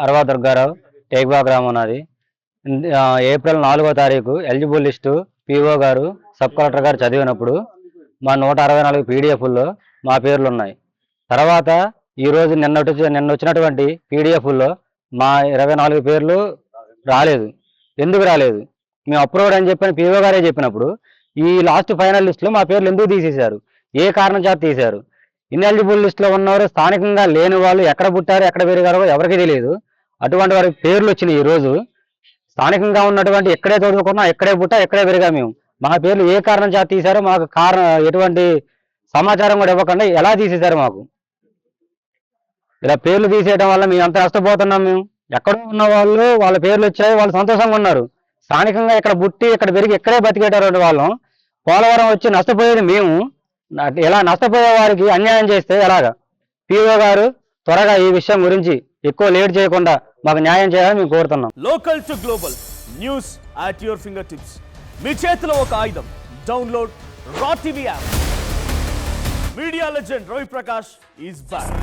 అరవా దుర్గారావు టేక్బా గ్రామం నాది. ఏప్రిల్ 4వ తారీఖు ఎలిజిబుల్ లిస్టు పిఓ గారు సబ్ కలెక్టర్ గారు చదివినప్పుడు మా 164 పీడిఎఫ్ల్లో మా పేర్లు ఉన్నాయి. తర్వాత ఈరోజు నిన్న వచ్చినటువంటి పీడిఎఫ్ల్లో మా 24 పేర్లు రాలేదు. ఎందుకు రాలేదు? మేము అప్రూవ్డ్ అని చెప్పని పిఓ గారే చెప్పినప్పుడు ఈ లాస్ట్ ఫైనల్ లిస్టులో మా పేర్లు ఎందుకు తీసేశారు? ఏ కారణం చేత తీశారు? ఇన్ఎలిజిబుల్ లిస్టులో ఉన్నవారు స్థానికంగా లేని వాళ్ళు ఎక్కడ పుట్టారో ఎక్కడ పెరిగారో ఎవరికి తెలియదు. అటువంటి వారికి పేర్లు వచ్చినాయి. ఈరోజు స్థానికంగా ఉన్నటువంటి ఎక్కడే చదువుకున్నా, ఎక్కడే పుట్టా, ఎక్కడే పెరిగా మేము. మా పేర్లు ఏ కారణం చేత తీశారో మాకు ఎటువంటి సమాచారం కూడా ఇవ్వకుండా ఎలా తీసేశారు? మాకు ఇలా పేర్లు తీసేయడం వల్ల మేము ఎంత నష్టపోతున్నాం. మేము ఎక్కడో ఉన్న వాళ్ళు వాళ్ళ పేర్లు వచ్చాయి, వాళ్ళు సంతోషంగా ఉన్నారు. స్థానికంగా ఇక్కడ పుట్టి ఇక్కడ పెరిగి ఇక్కడే బతికేటటువంటి వాళ్ళం పోలవరం వచ్చి నష్టపోయేది మేము. ఇలా నష్టపోయే వారికి అన్యాయం చేస్తే ఎలాగా? పిఓ గారు త్వరగా ఈ విషయం గురించి ఎక్కువ లేట్ చేయకుండా మాకు న్యాయం చేయాలని మేము కోరుతున్నాం. Local to global news at your finger tips. మీ చేతిలో ఒక ఆయుధం. Download Raw TV app. Media legend Ravi Prakash is back.